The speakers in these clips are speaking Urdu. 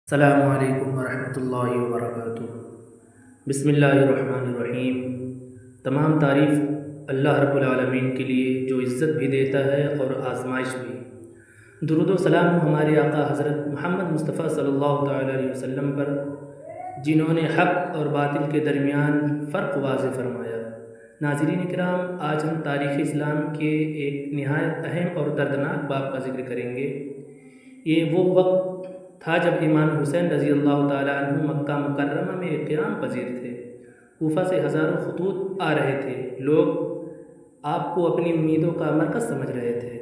السلام علیکم ورحمۃ اللہ وبرکاتہ۔ بسم اللہ الرحمن الرحیم۔ تمام تعریف اللہ رب العالمین کے لیے جو عزت بھی دیتا ہے اور آزمائش بھی۔ درود و سلام ہمارے آقا حضرت محمد مصطفیٰ صلی اللہ تعالیٰ علیہ وسلم پر، جنہوں نے حق اور باطل کے درمیان فرق واضح فرمایا۔ ناظرین کرام، آج ہم تاریخ اسلام کے ایک نہایت اہم اور دردناک باب کا ذکر کریں گے۔ یہ وہ وقت تھا جب امام حسین رضی اللہ تعالیٰ عنہ مکہ مکرمہ میں قیام پذیر تھے۔ کوفہ سے ہزاروں خطوط آ رہے تھے۔ لوگ آپ کو اپنی امیدوں کا مرکز سمجھ رہے تھے،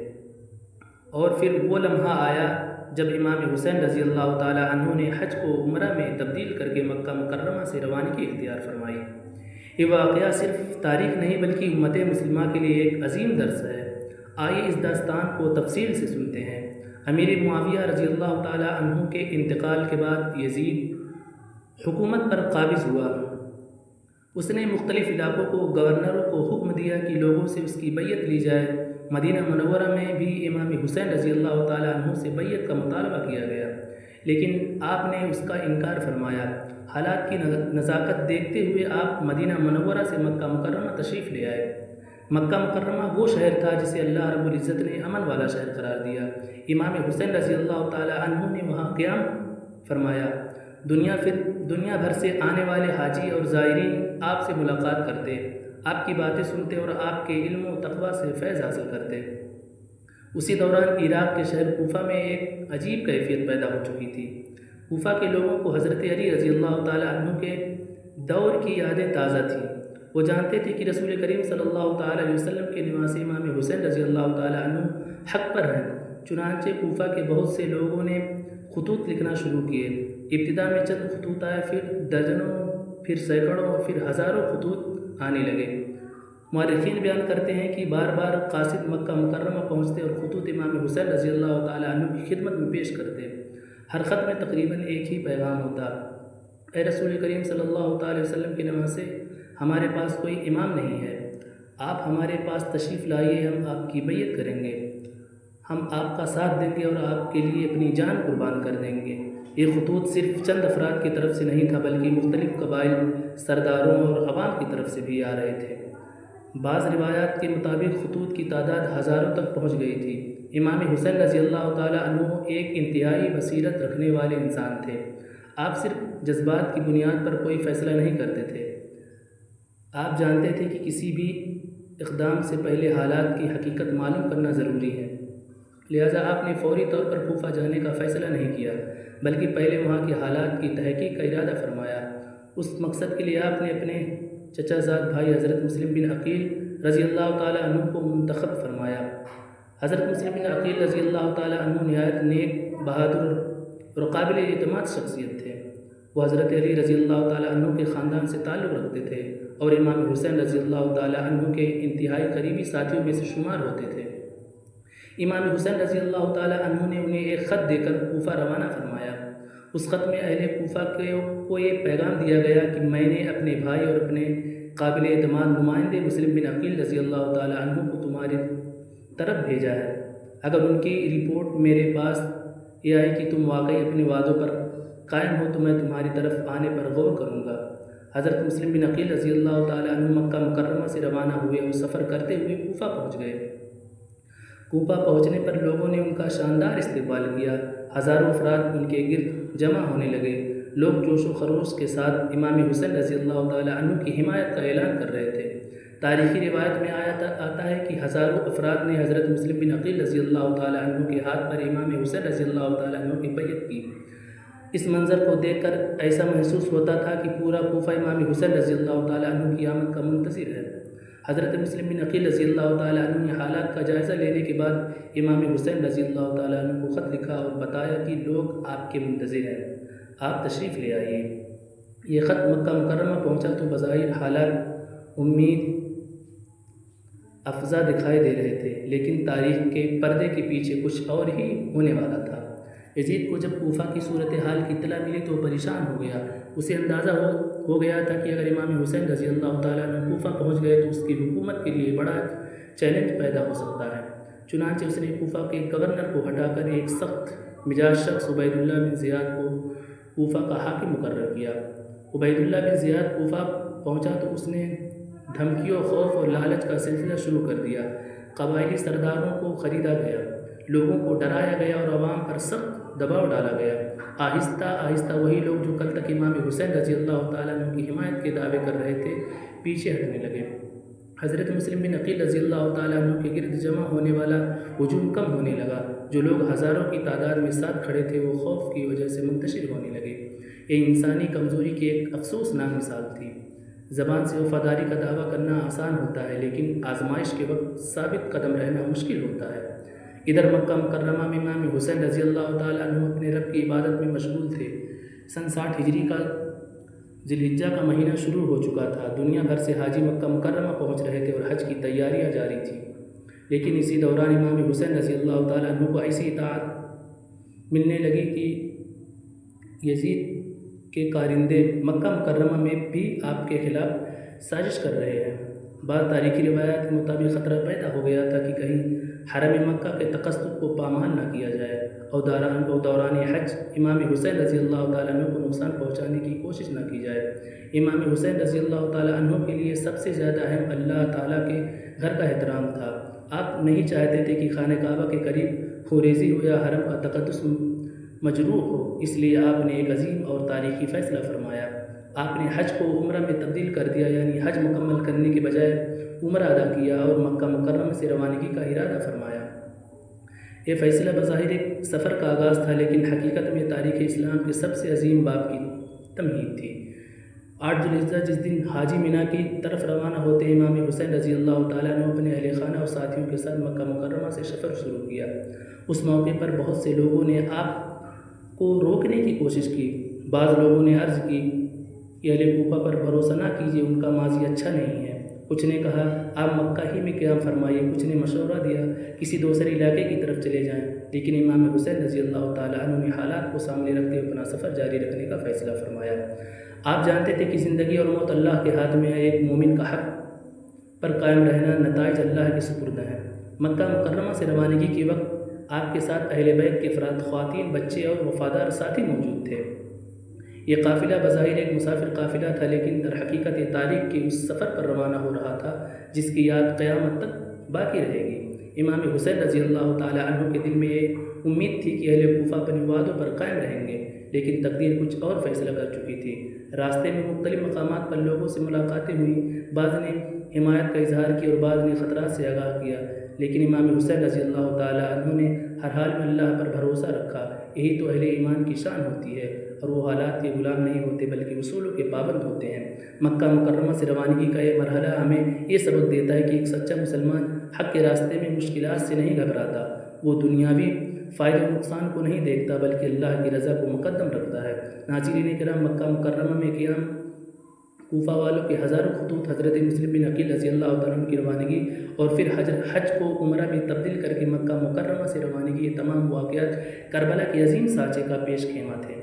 اور پھر وہ لمحہ آیا جب امام حسین رضی اللہ تعالیٰ عنہ نے حج کو عمرہ میں تبدیل کر کے مکہ مکرمہ سے روانگی اختیار فرمائی۔ یہ واقعہ صرف تاریخ نہیں بلکہ امت مسلمہ کے لیے ایک عظیم درس ہے۔ آئیے اس داستان کو تفصیل سے سنتے ہیں۔ امیر معاویہ رضی اللہ تعالیٰ عنہ کے انتقال کے بعد یزید حکومت پر قابض ہوا۔ اس نے مختلف علاقوں کو گورنروں کو حکم دیا کہ لوگوں سے اس کی بیعت لی جائے۔ مدینہ منورہ میں بھی امام حسین رضی اللہ تعالیٰ عنہ سے بیعت کا مطالبہ کیا گیا، لیکن آپ نے اس کا انکار فرمایا۔ حالات کی نزاکت دیکھتے ہوئے آپ مدینہ منورہ سے مکہ مکرمہ تشریف لے آئے۔ مکہ مکرمہ وہ شہر تھا جسے اللہ رب العزت نے امن والا شہر قرار دیا۔ امام حسین رضی اللہ تعالیٰ عنہ نے وہاں قیام فرمایا۔ دنیا بھر سے آنے والے حاجی اور زائرین آپ سے ملاقات کرتے، آپ کی باتیں سنتے اور آپ کے علم و تقویٰ سے فیض حاصل کرتے۔ اسی دوران عراق کے شہر کوفہ میں ایک عجیب کیفیت پیدا ہو چکی تھی۔ کوفہ کے لوگوں کو حضرت علی رضی اللہ تعالیٰ عنہ کے دور کی یادیں تازہ تھیں۔ وہ جانتے تھے کہ رسول کریم صلی اللہ تعالیٰ علیہ وسلم کے نواسی امام حسین رضی اللہ تعالیٰ عنہ حق پر ہیں۔ چنانچہ کوفہ کے بہت سے لوگوں نے خطوط لکھنا شروع کیے۔ ابتدا میں چند خطوط آئے، پھر درجنوں، پھر سینکڑوں اور پھر ہزاروں خطوط آنے لگے۔ مورخین بیان کرتے ہیں کہ بار بار قاصد مکہ مکرمہ پہنچتے اور خطوط امام حسین رضی اللہ تعالیٰ عنہ کی خدمت میں پیش کرتے۔ ہر خط میں تقریباً ایک ہی پیغام ہوتا: اے رسول کریم صلی اللہ تعالیٰ علیہ وسلم کے نواسے، ہمارے پاس کوئی امام نہیں ہے، آپ ہمارے پاس تشریف لائیے، ہم آپ کی بیعت کریں گے، ہم آپ کا ساتھ دیں گے اور آپ کے لیے اپنی جان قربان کر دیں گے۔ یہ خطوط صرف چند افراد کی طرف سے نہیں تھا بلکہ مختلف قبائل، سرداروں اور عوام کی طرف سے بھی آ رہے تھے۔ بعض روایات کے مطابق خطوط کی تعداد ہزاروں تک پہنچ گئی تھی۔ امام حسین رضی اللہ تعالیٰ عنہ ایک انتہائی بصیرت رکھنے والے انسان تھے۔ آپ صرف جذبات کی بنیاد پر کوئی فیصلہ نہیں کرتے تھے۔ آپ جانتے تھے کہ کسی بھی اقدام سے پہلے حالات کی حقیقت معلوم کرنا ضروری ہے، لہذا آپ نے فوری طور پر کوفہ جانے کا فیصلہ نہیں کیا بلکہ پہلے وہاں کے حالات کی تحقیق کا ارادہ فرمایا۔ اس مقصد کے لیے آپ نے اپنے چچا زاد بھائی حضرت مسلم بن عقیل رضی اللہ تعالیٰ عنہ کو منتخب فرمایا۔ حضرت مسلم بن عقیل رضی اللہ تعالیٰ عنہ نہایت نیک، بہادر اور قابل اعتماد شخصیت تھے۔ وہ حضرت علی رضی اللہ تعالیٰ عنہ کے خاندان سے تعلق رکھتے تھے اور امام حسین رضی اللہ تعالیٰ عنہ کے انتہائی قریبی ساتھیوں میں سے شمار ہوتے تھے۔ امام حسین رضی اللہ تعالیٰ عنہ نے انہیں ایک خط دے کر کوفہ روانہ فرمایا۔ اس خط میں اہل کوفہ کو یہ پیغام دیا گیا کہ میں نے اپنے بھائی اور اپنے قابل اعتماد نمائندے مسلم بن عقیل رضی اللہ تعالیٰ عنہ کو تمہاری طرف بھیجا ہے۔ اگر ان کی رپورٹ میرے پاس یہ آئی کہ تم واقعی اپنے وعدوں پر قائم ہو تو میں تمہاری طرف آنے پر غور کروں گا۔ حضرت مسلم بن عقیل رضی اللہ تعالیٰ عنہ مکہ مکرمہ سے روانہ ہوئے اور سفر کرتے ہوئے کوفہ پہنچ گئے۔ کوفہ پہنچنے پر لوگوں نے ان کا شاندار استقبال کیا۔ ہزاروں افراد ان کے گرد جمع ہونے لگے۔ لوگ جوش و خروش کے ساتھ امام حسین رضی اللہ تعالیٰ عنہ کی حمایت کا اعلان کر رہے تھے۔ تاریخی روایت میں آتا ہے کہ ہزاروں افراد نے حضرت مسلم بن عقیل رضی اللہ تعالیٰ عنہ کے ہاتھ پر امام حسین رضی اللہ تعالیٰ عنہ کی بیعت کی۔ اس منظر کو دیکھ کر ایسا محسوس ہوتا تھا کہ پورا کوفہ امام حسین رضی اللہ تعالیٰ عنہ کی آمد کا منتظر ہے۔ حضرت مسلم بن عقیل رضی اللہ تعالیٰ عنہ نے حالات کا جائزہ لینے کے بعد امام حسین رضی اللہ تعالیٰ عنہ کو خط لکھا اور بتایا کہ لوگ آپ کے منتظر ہیں، آپ تشریف لے آئیے۔ یہ خط مکہ مکرمہ پہنچا تو بظاہر حالات امید افزا دکھائی دے رہے تھے، لیکن تاریخ کے پردے کے پیچھے کچھ اور ہی ہونے والا تھا۔ یزید کو جب کوفہ کی صورتحال کی اطلاع ملی تو پریشان ہو گیا۔ اسے اندازہ ہو گیا تھا کہ اگر امام حسین رضی اللہ تعالیٰ عنہ کوفہ پہنچ گئے تو اس کی حکومت کے لیے بڑا چیلنج پیدا ہو سکتا ہے۔ چنانچہ اس نے کوفہ کے گورنر کو ہٹا کر ایک سخت مزاج شخص عبید اللہ بن زیاد کو کوفہ کا حاکم مقرر کیا۔ عبید اللہ بن زیاد کوفہ پہنچا تو اس نے دھمکیوں، خوف اور لالچ کا سلسلہ شروع کر دیا۔ قبائلی سرداروں کو خریدا گیا، لوگوں کو ڈرایا گیا اور عوام پر سخت دباؤ ڈالا گیا۔ آہستہ آہستہ وہی لوگ جو کل تک امام حسین رضی اللہ تعالیٰ عنہ کی حمایت کے دعوے کر رہے تھے پیچھے ہٹنے لگے۔ حضرت مسلم بن عقیل رضی اللہ تعالیٰ عنہ کے گرد جمع ہونے والا ہجوم کم ہونے لگا۔ جو لوگ ہزاروں کی تعداد میں ساتھ کھڑے تھے وہ خوف کی وجہ سے منتشر ہونے لگے۔ یہ انسانی کمزوری کی ایک افسوسناک مثال تھی۔ زبان سے وفاداری کا دعویٰ کرنا آسان ہوتا ہے، لیکن آزمائش کے وقت ثابت قدم رہنا مشکل ہوتا ہے۔ ادھر مکہ مکرمہ میں امام حسین رضی اللہ تعالیٰ عنہ اپنے رب کی عبادت میں مشغول تھے۔ سن 60 ہجری کا ذی الحجہ کا مہینہ شروع ہو چکا تھا۔ دنیا بھر سے حاجی مکہ مکرمہ پہنچ رہے تھے اور حج کی تیاریاں جاری تھیں، لیکن اسی دوران امام حسین رضی اللہ تعالیٰ عنہ کو ایسی اطاعت ملنے لگی کہ یزید کے کارندے مکہ مکرمہ میں بھی آپ کے خلاف سازش کر رہے ہیں۔ بعض تاریخی روایات کے مطابق خطرہ پیدا ہو گیا تھا کہ کہیں حرم مکہ کے تقدس کو پامال نہ کیا جائے اور دوران حج امام حسین رضی اللہ تعالیٰ عنہ کو نقصان پہنچانے کی کوشش نہ کی جائے۔ امام حسین رضی اللہ تعالیٰ عنہ کے لیے سب سے زیادہ اہم اللہ تعالیٰ کے گھر کا احترام تھا۔ آپ نہیں چاہتے تھے کہ خانہ کعبہ کے قریب خوریزی ہو یا حرم کا تقدس مجروح ہو، اس لیے آپ نے ایک عظیم اور تاریخی فیصلہ فرمایا۔ آپ نے حج کو عمرہ میں تبدیل کر دیا، یعنی حج مکمل کرنے کے بجائے عمرہ ادا کیا اور مکہ مکرمہ سے روانگی کا ارادہ فرمایا۔ یہ فیصلہ بظاہر ایک سفر کا آغاز تھا، لیکن حقیقت میں تاریخ اسلام کے سب سے عظیم باب کی تمہید تھی۔ 8 ذی الحجہ جس دن حاجی مینا کی طرف روانہ ہوتے امام حسین رضی اللہ تعالیٰ عنہ اپنے اہل خانہ اور ساتھیوں کے ساتھ مکہ مکرمہ سے سفر شروع کیا۔ اس موقع پر بہت سے لوگوں نے آپ کو روکنے کی کوشش کی۔ بعض لوگوں نے عرض کی کہ اہل کوفہ پر بھروسہ نہ کیجیے، ان کا ماضی اچھا نہیں ہے۔ کچھ نے کہا آپ مکہ ہی میں قیام فرمائیے، کچھ نے مشورہ دیا کسی دوسرے علاقے کی طرف چلے جائیں، لیکن امام حسین رضی اللہ تعالیٰ عنہ نے حالات کو سامنے رکھتے ہوئے اپنا سفر جاری رکھنے کا فیصلہ فرمایا۔ آپ جانتے تھے کہ زندگی اور موت اللہ کے ہاتھ میں ہے، ایک مومن کا حق پر قائم رہنا، نتائج اللہ کے سپرد ہیں۔ مکہ مکرمہ سے روانگی کے وقت آپ کے ساتھ اہل بیت کے افراد، خواتین، بچے اور وفادار ساتھی موجود تھے۔ یہ قافلہ بظاہر ایک مسافر قافلہ تھا، لیکن در حقیقت یہ تاریخ کے اس سفر پر روانہ ہو رہا تھا جس کی یاد قیامت تک باقی رہے گی۔ امام حسین رضی اللہ تعالیٰ عنہ کے دل میں یہ امید تھی کہ اہل کوفہ اپنے وعدوں پر قائم رہیں گے، لیکن تقدیر کچھ اور فیصلہ کر چکی تھی۔ راستے میں مختلف مقامات پر لوگوں سے ملاقاتیں ہوئیں، بعض نے حمایت کا اظہار کیا اور بعض نے خطرات سے آگاہ کیا، لیکن امام حسین رضی اللہ تعالیٰ عنہ نے ہر حال میں اللہ پر بھروسہ رکھا۔ یہی تو اہل ایمان کی شان ہوتی ہے، اور وہ حالات کے غلام نہیں ہوتے بلکہ اصولوں کے پابند ہوتے ہیں۔ مکہ مکرمہ سے روانگی کا یہ مرحلہ ہمیں یہ سبق دیتا ہے کہ ایک سچا مسلمان حق کے راستے میں مشکلات سے نہیں گھبراتا، وہ دنیاوی فائدے و نقصان کو نہیں دیکھتا بلکہ اللہ کی رضا کو مقدم رکھتا ہے۔ ناظرین کرام، مکہ مکرمہ میں قیام کوفہ والوں کے ہزاروں خطوط، حضرت مسلم بن عقیل رضی اللہ تعالیٰ عنہ کی روانگی اور پھر حج کو عمرہ میں تبدیل کر کے مکہ مکرمہ سے روانگی، یہ تمام واقعات کربلا کی عظیم سانچے کا پیش خیمہ تھے۔